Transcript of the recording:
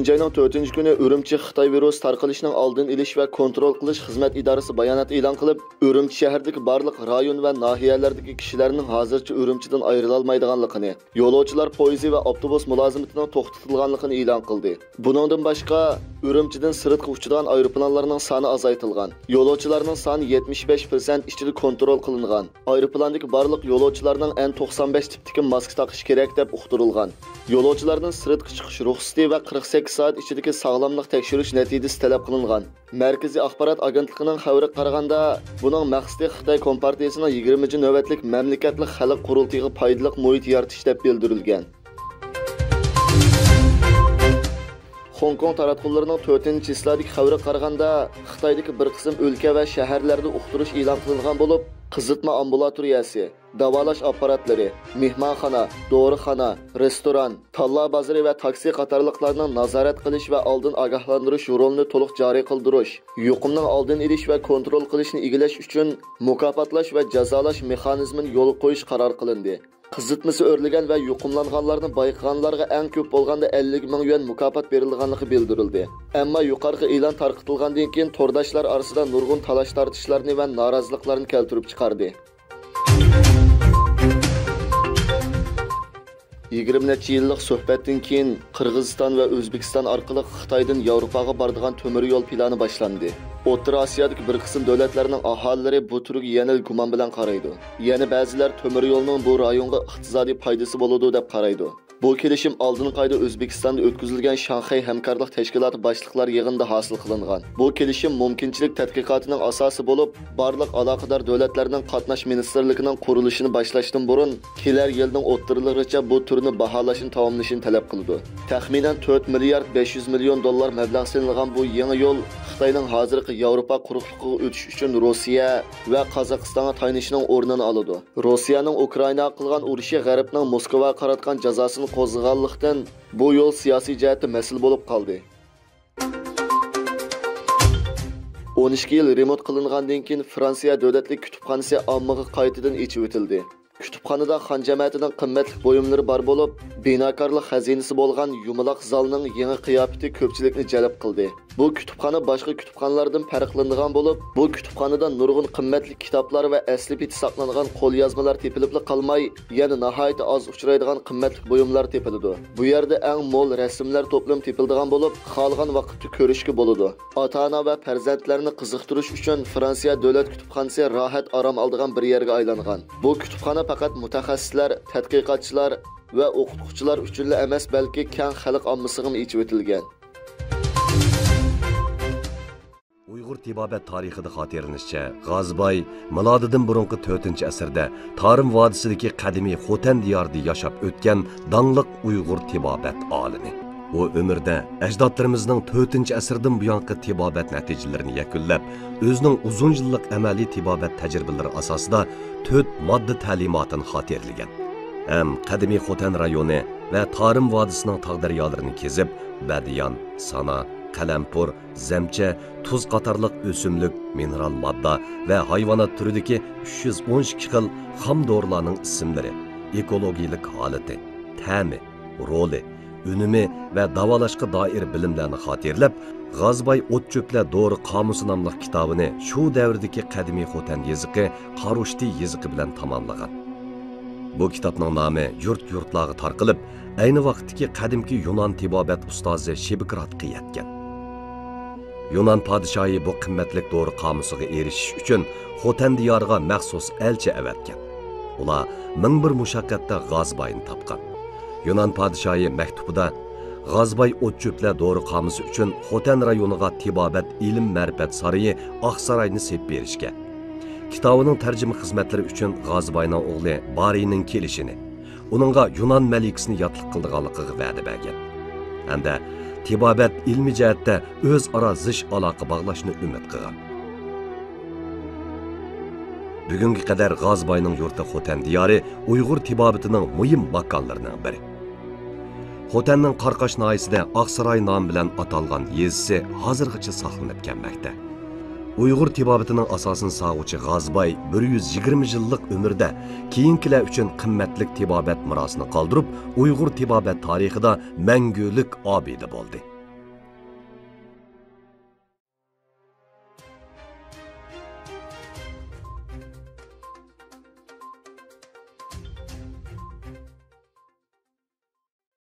9 ayning 4 kuni Urumchi Xitoy virus tarqalishining oldini olish va kontrol qilish xizmat idorasi bayonot e'lon qilib, Urumchi shahridagi barliq rayon va nahiyalardagi kishilarning hozircha Urumchidan ayrila olmaydiganligini, yo'lovchilar poyezdi va avtobus mulozimatining to'xtatilganligini e'lon qildi. Buningdan boshqa Urumchidan sirtqa uchadigan aeroplanlarning soni azaytilgan. Yo'lovchilarning soni 75% ichida kontrol qilingan. Aeroplandagi barliq yo'lovchilarning N95 tipdagi maska taqish kerak deb uqtirilgan. Yo'lovchilarning sirtqa chiqish ruxsati va 48 soat ichidagi sog'lomlik tekshirish natijasi talab qilingan. Markaziy axborot agentligining xabariga qaraganda, buning maqsadi Xitoy Kompartiyasining 20-chi navbatlik mamlakatlik xalq qurultiyiga foydali muhit yaratish deb bildirilgan. Hong Kong taratqullarining 4-chisiladagi xabarga qaraganda, Xitoydagi bir qism o'lka va shaharlarda uqtirish e'lon qilingan bo'lib, qizitma ambulatoriyasi, davolash apparatlari, mehmonxona, dorixona, restoran, talla bozori va taksi qatorliqlarni nazorat qilish va oldin ogohlantirish rolini to'liq joriy qildirish, yuqumning oldini olish va kontrol qilishni egallash uchun mukofotlash va jazolash mexanizmini yo'l qo'yish qaror qilindi. Qizitmasi o'rlagan va yuqumlanganlarni bayqaganlarga eng ko'p bo'lganda 50 ming yuan mukofot berilganligi bildirildi. Ammo yuqorqi e'lon tarqatilgandan keyin to'rdoshlar orasida nurg'un talash tortishlarni va noroziliklarni keltirib chiqardi. 20 necha yillik suhbatdan keyin Qirg'iziston va O'zbekiston orqali Xitoydan Yevropaga boradigan temir yo'l plani boshlandi. O'rta Osiyodagi bir qism davlatlarning aholilari bu turga yana gumon bilan qaraydi. Yana ba'zilar temir yo'lning bu rayonga iqtisodiy foydasi bo'ladi deb qaraydi. Bu kelishim oldingi oyda O'zbekistonda o'tkazilgan Shanxay hamkorlik tashkiloti boshliqlar yig'inida hosil qilingan. Bu kelishim mumkinchilik tadqiqotining asosi bo'lib, barliq aloqador davlatlarning qatnash ministrligining qurilishini boshlashdan burun kelar yilning o'ttirilaricha bu turni baholashni tamomlashni talab qildi. Taxminan 4 milliard 500 million dollar mablag' sarflangan bu yangi yo'l Xitoyning hozirgi Yevropa quruqligiga o'tish uchun Rossiya va Qozog'istonga tayinishining o'rnini oladi. Rossiyaning Ukrainaga qilgan urushi G'arbning Moskvaga qaratgan jazosini qo'zg'allikdan bu yo'l siyosiy jihatda mas'ul bo'lib qoldi. 12 yil remont qilingandan keyin Fransiya davlatlik kutubxonasi ommaga qaytadan ochib o'tildi. Kutubxonada xon jamiyatining qimmatli buyumlari bor bo'lib, binokorlik xazinasi bo'lgan yumaloq zalning yangi qiyofati ko'pchilikni jalb qildi. Bu kutubxona boshqa kutubxonalardan farqlanadigan bo'lib, bu kutubxonada nurg'un qimmatli kitoblar va asli biti saqlangan qo'lyozmalar tepilib qolmay, yana nihoyat oz uchraydigan qimmatli buyumlar tepiladi. Bu yerda eng mo'l rasmlar to'plam tepiladigan bo'lib, xohlagan vaqtda ko'rishga bo'ladi. Ota-ona va farzandlarni qiziqtirish uchun Fransiya davlat kutubxonasi rohat orom oladigan bir yerga aylangan. Bu kutubxona faqat mutaxassislar, tadqiqotchilar va o'qituvchilar uchun emas, balki keng xalq ommasiga ochib o'tilgan. Uyg'ur tibobat tarixida xotiralanishcha, G'azboy milodidan burungi 4-asrda Tarim vodisidagi qadimiy Xotan diyorida yashab o'tgan dangliq Uyg'ur tibobat olimi. O ömürdə əcdadlarımızın 4-asrdan buyonqi tibobat natijalarini yakunlab, o'zining uzun yillik amaliy tibobat tajribalari asosida 4 modda ta'limotini xotirlagan. Ham qadimiy Xotan rayoni va Tarim vodisining tog'daryolarini kezib, Badiyon, Sana, Qalampur, Zamcha, tuz qatorliq o'simlik, mineral modda va hayvonot turidagi 312 xil xom dorilarning ismlari, ekologiyalik holati, ta'mi, roli, unumi va davolashga doir bilimlarni xotirlab, G'azboy o't-cho'plar dori qomusi nomli kitobini shu davrdagi qadimiy Xotan yoziqi Qarushti yoziqi bilan tamomlagan. Bu kitobning nomi yurt-yurtlarga tarqalib, ayni vaqtdagi qadimki Yunon tibobat ustozi Shibikratga yetgan. Yunon podshohi bu qimmatli dori qomusiga erishish uchun Xotan diyoriga maxsus elchi avatgan. Ular ming bir mushaqqatda G'azboyni topgan. Yunon podshohi maktubida G'azboy o't-cho'plar dori qomusi uchun Xotan rayoniga tibobat ilm ma'rifat saroyi Oqsaroyni sep berishga, kitobining tarjima xizmatlari uchun G'azboyning o'g'li Bariyning kelishini, uningga Yunon malikasini yodlik qildiganligiga va'da bergan. Hamda tibobat ilmi jihatda o'zaro zish aloqa bog'lashni umid qilgan. Bugunga qadar G'azboyning yurti Xotan diyori Uyg'ur tibobatining muhim makonlaridan biri. Xotanning Qarqash noyisida Oqsaroy nomi bilan atalgan yezisi hozirgacha saqlanib kelmoqda. Uyg'ur tibobatining asosini sog'uvchi G'azboy 120 yillik umrda keyingilar uchun qimmatli tibobat mirosini qoldirib, Uyg'ur tibobat tarixida mangulik obida bo'ldi.